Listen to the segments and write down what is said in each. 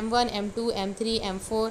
m1 m2 m3 m4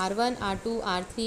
r1 r2 r3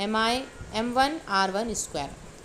m1 r1²।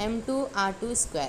m2 r2²।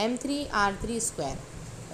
m3 r3²।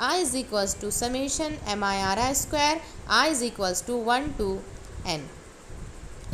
I = summation mir² I = 1 to n।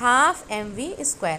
½ mv²।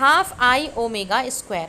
½ I⍵²।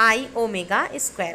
I⍵²।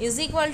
Is equal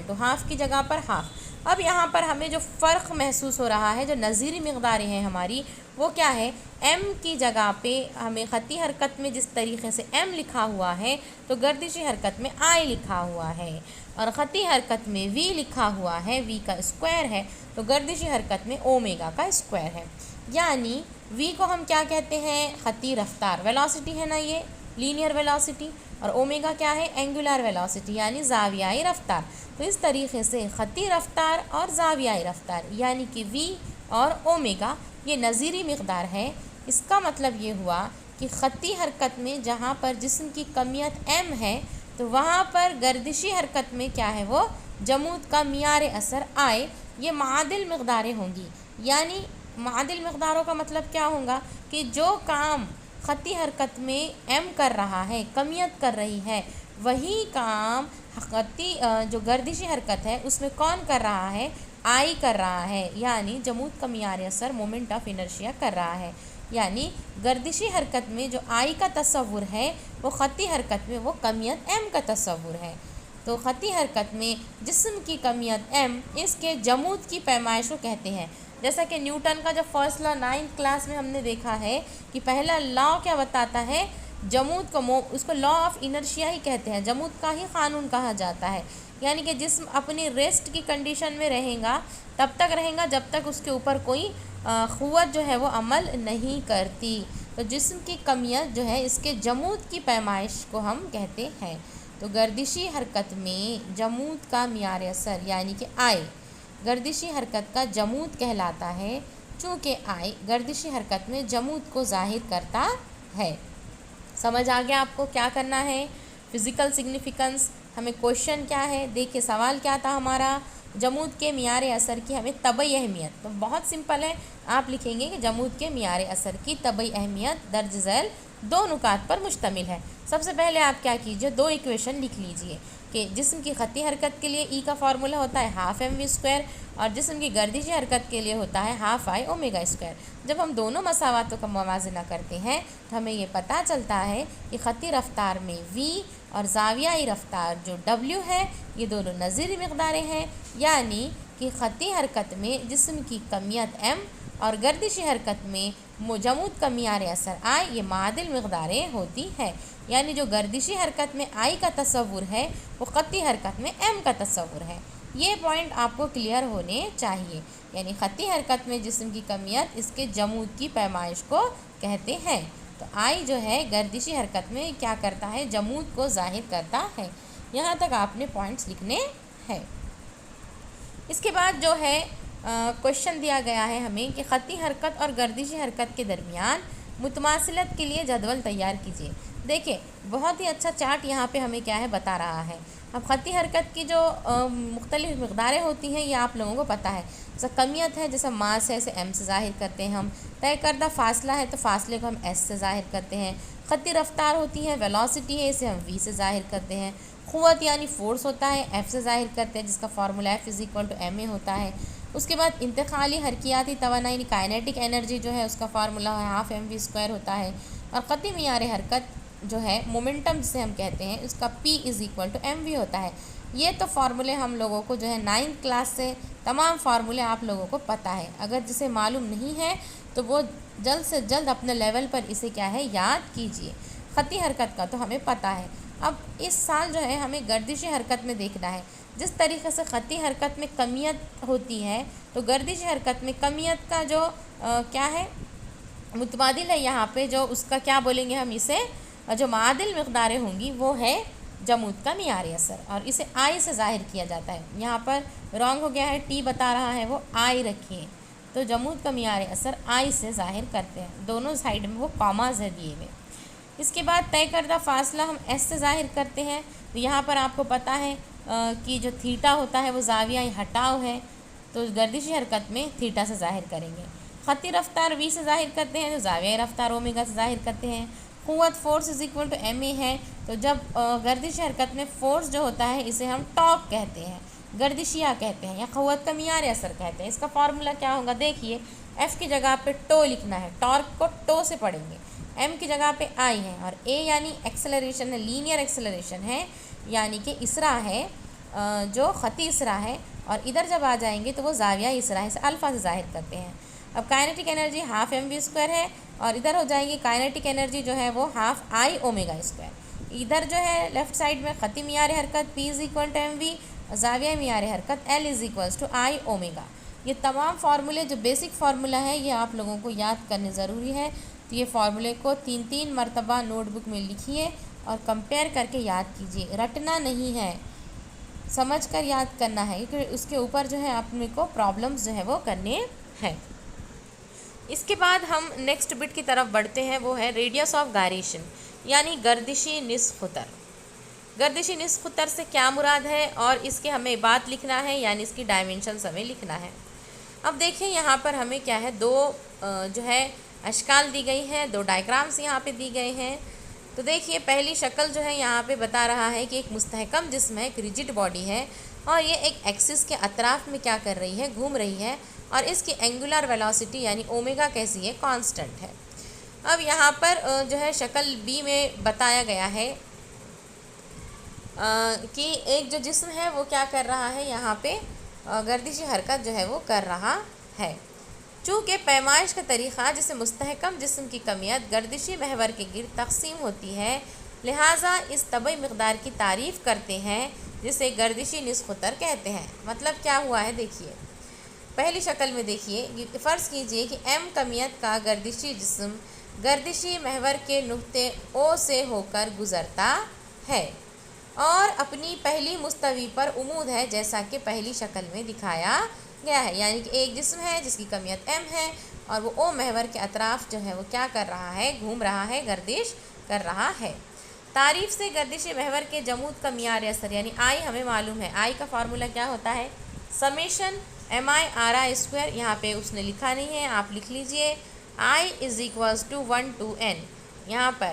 to half کی جگہ پر half. اب یہاں پر ہمیں جو فرق محسوس ہو رہا ہے، جو نظیری مقداریں ہیں ہماری، وہ کیا ہے؟ ایم کی جگہ پہ ہمیں خطی حرکت میں جس طریقے سے ایم لکھا ہوا ہے تو گردشی حرکت میں آئی لکھا ہوا ہے، اور خطی حرکت میں وی لکھا ہوا ہے، وی کا اسکوائر ہے، تو گردشی حرکت میں اومیگا کا اسکوائر ہے. یعنی وی کو ہم کیا کہتے ہیں؟ خطی رفتار، ویلاسٹی ہے نا یہ، لینئر ویلاسٹی، اور اومیگا کیا ہے؟ اینگولر ویلاسٹی یعنی زاویائی رفتار. تو اس طریقے سے خطی رفتار اور زاویائی رفتار یعنی کہ وی اور اومیگا یہ نظیری مقدار ہے. اس کا مطلب یہ ہوا کہ خطی حرکت میں جہاں پر جسم کی کمیت ایم ہے تو وہاں پر گردشی حرکت میں کیا ہے؟ وہ جمود کا معیار اثر آئے. یہ معادل مقداریں ہوں گی. یعنی معادل مقداروں کا مطلب کیا ہوگا؟ کہ جو کام خطی حرکت میں ایم کر رہا ہے، کمیت کر رہی ہے، وہی کام خطی جو گردشی حرکت ہے اس میں کون کر رہا ہے؟ آئی کر رہا ہے. یعنی جمود کا معیار اثر مومنٹ آف انرشیا کر رہا ہے. یعنی گردشی حرکت میں جو آئی کا تصور ہے وہ خطی حرکت میں وہ کمیت ایم کا تصور ہے. تو خطی حرکت میں جسم کی کمیت ایم اس کے جمود کی پیمائش کو کہتے ہیں. جیسا کہ نیوٹن کا جو فرسٹ لا 9th کلاس میں ہم نے دیکھا ہے کہ پہلا لا کیا بتاتا ہے؟ جمود کو، اس کو لا آف انرشیا ہی کہتے ہیں، جمود کا ہی قانون کہا جاتا ہے. یعنی کہ جسم اپنی ریسٹ کی کنڈیشن میں رہے گا، تب تک رہیں گا جب تک اس کے اوپر کوئی قوت جو ہے وہ عمل نہیں کرتی. تو جسم کی کمیت جو ہے اس کے جمود کی پیمائش کو ہم کہتے ہیں. تو گردشی حرکت میں جمود کا معیار اثر یعنی کہ آئی گردشی حرکت کا جمود کہلاتا ہے، چونکہ آئی گردشی حرکت میں جمود کو ظاہر کرتا ہے. سمجھ آ گیا آپ کو کیا کرنا ہے؟ Physical significance. ہمیں کوشچن کیا ہے؟ دیکھیں سوال کیا تھا ہمارا؟ جمود کے معیار اثر کی ہمیں طبعی اہمیت. تو بہت سمپل ہے، آپ لکھیں گے کہ جمود کے معیار اثر کی طبعی اہمیت درج ذیل دو نکات پر مشتمل ہے. سب سے پہلے آپ کیا کیجئے؟ دو ایکویشن لکھ لیجئے کہ جسم کی خطی حرکت کے لیے ای کا فارمولہ ہوتا ہے ہاف ایم وی اسکوائر، اور جسم کی گردشی حرکت کے لیے ہوتا ہے ہاف آئی اومیگا اسکوائر. جب ہم دونوں مساواتوں کا موازنہ کرتے ہیں تو ہمیں یہ پتہ چلتا ہے کہ خطی رفتار میں وی اور زاویائی رفتار جو ڈبلیو ہے یہ دونوں نظیری مقداریں ہیں. یعنی کہ خطی حرکت میں جسم کی کمیت ایم اور گردشی حرکت میں جمود کا معیار اثر آئی یہ معادل مقداریں ہوتی ہے. یعنی جو گردشی حرکت میں آئی کا تصور ہے وہ خطی حرکت میں ایم کا تصور ہے. یہ پوائنٹ آپ کو کلیئر ہونے چاہیے. یعنی خطی حرکت میں جسم کی کمیت اس کے جمود کی پیمائش کو کہتے ہیں. تو آئی جو ہے گردشی حرکت میں کیا کرتا ہے؟ جمود کو ظاہر کرتا ہے. یہاں تک آپ نے پوائنٹس لکھنے ہیں. اس کے بعد جو ہے کوشچن دیا گیا ہے ہمیں کہ خطی حرکت اور گردشی حرکت کے درمیان متماثلت کے لیے جدول تیار کیجیے. دیکھیں بہت ہی اچھا چارٹ یہاں پہ ہمیں کیا ہے بتا رہا ہے. اب خطی حرکت کی جو مختلف مقداریں ہوتی ہیں یہ آپ لوگوں کو پتہ ہے. جیسا کمیت ہے، جیسا ماس ہے اسے ایم سے ظاہر کرتے ہیں ہم. طے کردہ فاصلہ ہے تو فاصلے کو ہم ایس سے ظاہر کرتے ہیں. خطی رفتار ہوتی ہے، ویلاسٹی ہے، اسے ہم وی سے ظاہر کرتے ہیں. قوت یعنی فورس ہوتا ہے ایف سے ظاہر کرتے ہیں جس کا formula F is equal to m a ہوتا ہے. اس کے بعد انتقالی حرکیاتی توانائی یعنی کائنیٹک انرجی جو ہے اس کا فارمولہ ہاف ایم وی اسکوائر ہوتا ہے. اور خطی معیار حرکت جو ہے مومنٹم جسے ہم کہتے ہیں اس کا پی از اکول ٹو ایم وی ہوتا ہے. یہ تو فارمولے ہم لوگوں کو جو ہے 9th کلاس سے تمام فارمولے آپ لوگوں کو پتہ ہے. اگر جسے معلوم نہیں ہے تو وہ جلد سے جلد اپنے لیول پر اسے کیا ہے یاد کیجئے. خطی حرکت کا تو ہمیں پتہ ہے. اب اس سال جو ہے ہمیں گردشی حرکت میں دیکھنا ہے. جس طریقے سے خطی حرکت میں کمیت ہوتی ہے تو گردشی حرکت میں کمیت کا جو کیا ہے متبادل ہے یہاں پہ جو اس کا کیا بولیں گے ہم اسے جو معادل مقداریں ہوں گی وہ ہے جمود کا معیار اثر اور اسے آئی سے ظاہر کیا جاتا ہے. یہاں پر رانگ ہو گیا ہے، ٹی بتا رہا ہے وہ آئی رکھیے. تو جمود کا معیار اثر آئی سے ظاہر کرتے ہیں. دونوں سائڈ میں وہ کاماز ہے دیے ہوئے. اس کے بعد طے کردہ فاصلہ ہم ایس سے ظاہر کرتے ہیں. تو یہاں پر آپ کو پتہ ہے کہ جو تھیٹا ہوتا ہے وہ زاویہ ہٹاؤ ہے تو گردشی حرکت میں تھیٹا سے ظاہر کریں گے. خطی رفتار وی سے ظاہر کرتے ہیں تو زاویہ رفتار اومیگا سے ظاہر کرتے ہیں. قوت force is equal to m a ہے تو جب گردشی حرکت میں فورس جو ہوتا ہے اسے ہم ٹارک کہتے ہیں، گردشیہ کہتے ہیں یا قوت کا معیار اثر کہتے ہیں. اس کا فارمولہ کیا ہوگا دیکھیے، ایف کی جگہ پہ ٹو لکھنا ہے، ٹارک کو ٹو سے پڑھیں گے. ایم کی جگہ پہ آئی ہے اور اے یعنی ایکسلریشن ہے، لینئر ایکسلریشن ہے یعنی کہ اسرا ہے. جو خطی اسرا ہے، اور ادھر جب آ جائیں گے تو وہ زاویہ اسرا ہے، اسے الفا سے ظاہر کرتے ہیں۔ اب کائنیٹک انرجی ½ mv² ہے، اور ادھر ہو جائے گی کائنیٹک انرجی جو ہے وہ ½ I⍵²۔ ادھر جو ہے لیفٹ سائڈ میں خطی معیار حرکت P = mv، زاویہ معیار حرکت L = I⍵۔ یہ تمام فارمولے جو بیسک فارمولا ہے یہ آپ لوگوں کو یاد کرنے ضروری ہے، تو یہ فارمولے کو 3 مرتبہ نوٹ بک میں لکھیے اور کمپیئر کر کے یاد کیجیے، رٹنا نہیں ہے، سمجھ کر یاد کرنا ہے، کیونکہ اس کے اوپر جو ہے اپنے کو پرابلمز جو ہے وہ کرنے ہیں۔ اس کے بعد ہم نیکسٹ بٹ کی طرف بڑھتے ہیں، وہ ہے ریڈیس آف گائریشن، یعنی گردشی نصف قطر۔ گردشی نصف قطر سے کیا مراد ہے اور اس کے ہمیں بات لکھنا ہے، یعنی اس کی ڈائمینشنز ہمیں لکھنا ہے۔ اب دیکھیں یہاں پر ہمیں کیا ہے، دو جو ہے اشکال دی گئی ہیں، دو ڈائیگرامز یہاں پہ دی گئے ہیں۔ تو دیکھیے پہلی شکل جو ہے یہاں پہ بتا رہا ہے کہ ایک مستحکم جسم ہے، ایک ریجڈ باڈی ہے، اور یہ ایک ایکسس کے اطراف میں کیا کر رہی ہے، گھوم رہی ہے، اور اس کی اینگولر ویلوسٹی یعنی اومیگا کیسی ہے، کانسٹنٹ ہے۔ اب یہاں پر جو ہے شکل بی میں بتایا گیا ہے کہ ایک جو جسم ہے وہ کیا کر رہا ہے، یہاں پہ گردشی حرکت جو ہے وہ کر رہا ہے۔ چونکہ پیمائش کا طریقہ جسے مستحکم جسم کی کمیت گردشی محور کے گرد تقسیم ہوتی ہے، لہٰذا اس طبعی مقدار کی تعریف کرتے ہیں جسے گردشی نصف قطر کہتے ہیں۔ مطلب کیا ہوا ہے دیکھیے، پہلی شکل میں دیکھیے، فرض کیجئے کہ m کمیت کا گردشی جسم گردشی محور کے نقطے O سے ہو کر گزرتا ہے اور اپنی پہلی مستوی پر عمود ہے، جیسا کہ پہلی شکل میں دکھایا گیا ہے، یعنی کہ ایک جسم ہے جس کی کمیت m ہے اور وہ O محور کے اطراف جو ہے وہ کیا کر رہا ہے، گھوم رہا ہے، گردش کر رہا ہے۔ تعریف سے گردشی محور کے جمود کا معیار اثر یعنی I ہمیں معلوم ہے، I کا فارمولا کیا ہوتا ہے، سمیشن mi/r²۔ یہاں پہ اس نے لکھا نہیں ہے، آپ لکھ لیجئے I = 1 to n۔ یہاں پر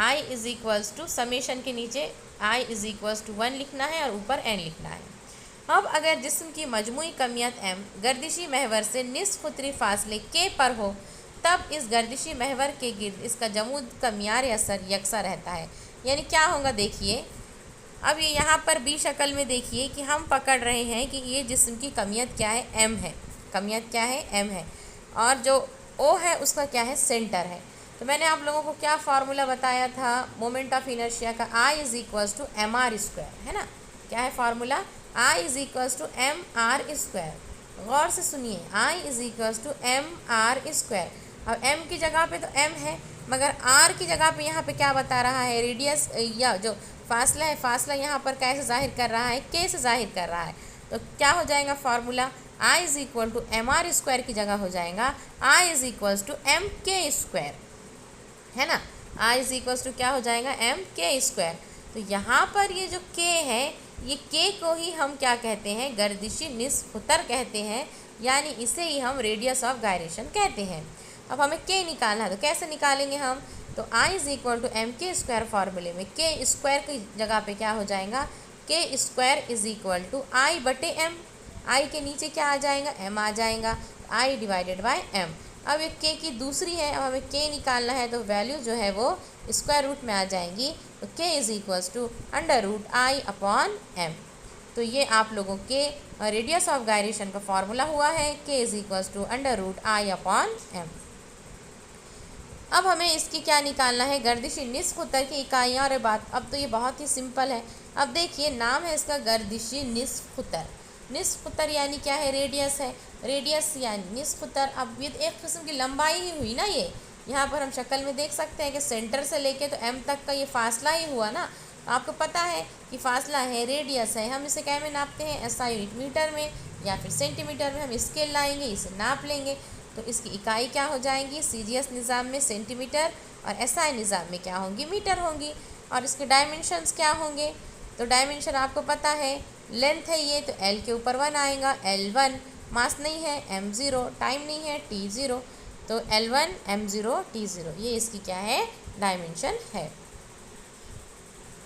I سمیشن کے نیچے I = 1 لکھنا ہے اور اوپر n لکھنا ہے۔ اب اگر جسم کی مجموعی کمیت m گردشی محور سے نصف قطری فاصلے k پر ہو، تب اس گردشی محور کے گرد اس کا جمود کا معیار اثر یکساں رہتا ہے۔ یعنی کیا ہوگا دیکھیے، اب یہ یہاں پر بی شکل میں دیکھیے کہ ہم پکڑ رہے ہیں کہ یہ جسم کی کمیت کیا ہے، m ہے، کمیت کیا ہے، m ہے، اور جو O ہے اس کا کیا ہے، سینٹر ہے۔ تو میں نے آپ لوگوں کو کیا فارمولا بتایا تھا، مومنٹ آف انرشیا کا I = mr²، ہے نا، کیا ہے فارمولا، I = mr²۔ غور سے سنیے، I = mr²۔ اب m کی جگہ پہ تو m ہے، مگر r کی جگہ پہ یہاں پہ کیا بتا رہا ہے، ریڈیس یا جو فاصلہ ہے، فاصلہ یہاں پر کیسے ظاہر کر رہا ہے، k سے ظاہر کر رہا ہے۔ تو کیا ہو جائے گا فارمولا، I = mr² کی جگہ ہو جائے گا I = mk²، ہے نا، I کیا ہو جائے گا، mk²۔ تو یہاں پر یہ جو k ہے، یہ k کو ہی ہم کیا کہتے ہیں، گردشی نصف قطر کہتے ہیں، یعنی اسے ہی ہم ریڈیس آف گائریشن کہتے ہیں۔ اب ہمیں k نکالنا ہے تو کیسے نکالیں گے ہم، تو I = mk² فارمولے میں k² کی جگہ پہ کیا ہو جائے گا، k² = I/m۔ I کے نیچے کیا آ جائے گا، m آ جائے گا، I/m۔ اب ایک k کی دوسری ہے، اب ہمیں k نکالنا ہے تو ویلیو جو ہے وہ اسکوائر روٹ میں آ جائیں گی، تو k = I/m۔ تو یہ آپ لوگوں کے ریڈیس آف گائریشن کا فارمولا ہوا ہے، k = I/m۔ اب ہمیں اس کی کیا نکالنا ہے، گردشی نصف قطر کی اکائیاں، اور بات اب تو یہ بہت ہی سمپل ہے۔ اب دیکھیے نام ہے اس کا گردشی نصف قطر۔ نصف قطر یعنی کیا ہے، ریڈیس ہے، ریڈیس یعنی نصف قطر۔ اب یہ ایک قسم کی لمبائی ہی ہوئی نا، یہ یہاں پر ہم شکل میں دیکھ سکتے ہیں کہ سینٹر سے لے کے تو m تک کا یہ فاصلہ ہی ہوا نا۔ آپ کو پتہ ہے کہ فاصلہ ہے، ریڈیس ہے، ہم اسے کیا میں ناپتے ہیں، SI یونٹ میٹر میں یا پھر سینٹی میٹر میں، ہم اسکیل لائیں گے، اسے ناپ لیں گے، تو اس کی اکائی کیا ہو جائیں گی، CGS نظام میں سینٹی میٹر اور SI نظام میں کیا ہوں گی، میٹر ہوں گی۔ اور اس کے ڈائمنشنز کیا ہوں گے، تو ڈائمنشن آپ کو پتہ ہے، لینتھ ہے یہ تو L کے اوپر 1 آئے گا، L1، ماس نہیں ہے m0، ٹائم نہیں ہے t0، تو L1 m0 t0، یہ اس کی کیا ہے، ڈائمنشن ہے۔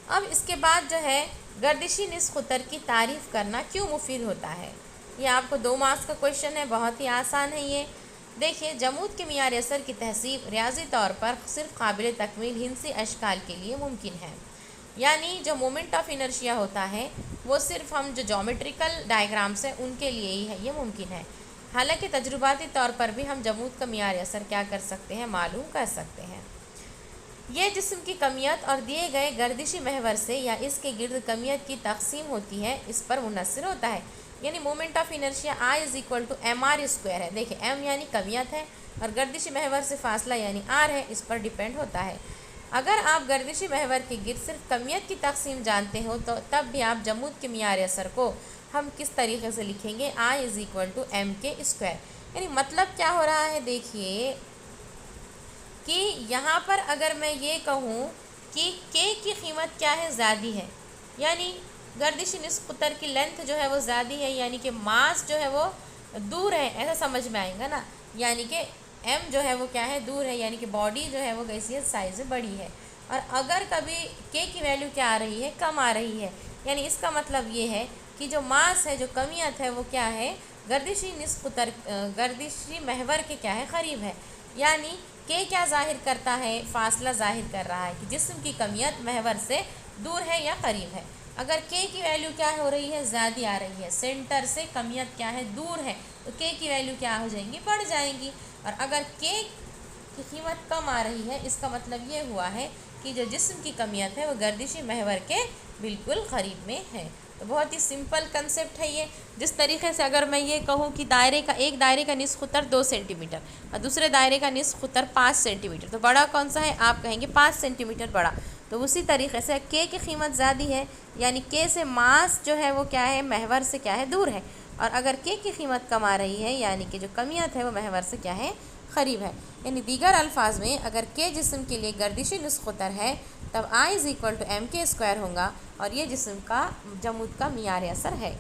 اب اس کے بعد جو ہے گردشی نصف قطر کی تعریف کرنا کیوں مفید ہوتا ہے، یہ آپ کو 2 مارکس کا کویشچن ہے، بہت ہی آسان ہے یہ۔ دیکھیے جمود کے معیار اثر کی تحسیب ریاضی طور پر صرف قابل تکمیل ہندسی اشکال کے لیے ممکن ہے۔ یعنی جو مومنٹ آف انرشیا ہوتا ہے وہ صرف ہم جو جیومیٹریکل ڈائیگرامس ہیں ان کے لیے ہی ہے یہ ممکن ہے، حالانکہ تجرباتی طور پر بھی ہم جمود کا معیاری اثر کیا کر سکتے ہیں، معلوم کر سکتے ہیں۔ یہ جسم کی کمیت اور دیے گئے گردشی محور سے یا اس کے گرد کمیت کی تقسیم ہوتی ہے اس پر منحصر ہوتا ہے، یعنی moment of inertia I = mr² ہے۔ دیکھیں m یعنی کمیت ہے اور گردشی محور سے فاصلہ یعنی r ہے، اس پر ڈیپینڈ ہوتا ہے۔ اگر آپ گردشی محور کے گرد صرف کمیت کی تقسیم جانتے ہو تو تب بھی آپ جمود کے معیاری اثر کو ہم کس طریقے سے لکھیں گے، I = mk²۔ یعنی مطلب کیا ہو رہا ہے، دیکھیے کہ یہاں پر اگر میں یہ کہوں کہ k کی قیمت کیا ہے، زیادی ہے، یعنی گردشی نصف قطر کی لینتھ جو ہے وہ زیادی ہے، یعنی کہ ماس جو ہے وہ دور ہے، ایسا سمجھ میں آئے گا نا، یعنی کہ m جو ہے وہ کیا ہے، دور ہے، یعنی کہ باڈی جو ہے وہ کیسی ہے، سائز بڑی ہے۔ اور اگر کبھی k کی ویلیو کیا آ رہی ہے، کم آ رہی ہے، یعنی اس کا مطلب یہ ہے کہ جو ماس ہے، جو کمیت ہے وہ کیا ہے، گردشی نصف قطر گردشی محور کے کیا ہے، قریب ہے، یعنی k کیا ظاہر کرتا ہے، فاصلہ ظاہر کر رہا ہے کہ جسم کی کمیت محور سے دور ہے یا قریب ہے۔ اگر k کی ویلیو کیا ہو رہی ہے، زیادہ آ رہی ہے، سینٹر سے کمیت کیا ہے، دور ہے، تو k کی ویلیو کیا ہو جائیں گی، بڑھ جائیں گی۔ اور اگر k کی قیمت کم آ رہی ہے، اس کا مطلب یہ ہوا ہے کہ جو جسم کی کمیت ہے وہ گردشی محور کے بالکل قریب میں ہے۔ تو بہت ہی سمپل کنسیپٹ ہے یہ، جس طریقے سے اگر میں یہ کہوں کہ ایک دائرے کا نصف قطر 2 سینٹی میٹر اور دوسرے دائرے کا نصف قطر 5 سینٹی میٹر، تو بڑا کون سا ہے، آپ کہیں گے 5 سینٹی میٹر بڑا۔ تو اسی طریقے سے k کی قیمت زیادہ ہے، یعنی k سے ماس جو ہے وہ کیا ہے، محور سے کیا ہے، دور ہے، اور اگر k کی قیمت کم آ رہی ہے، یعنی کہ جو کمیت ہے وہ محور سے کیا ہے، قریب ہے۔ یعنی دیگر الفاظ میں اگر k جسم کے لیے گردشی نصف قطر ہے تب I = mk² ہوگا، اور یہ جسم کا جمود کا معیاری اثر ہے۔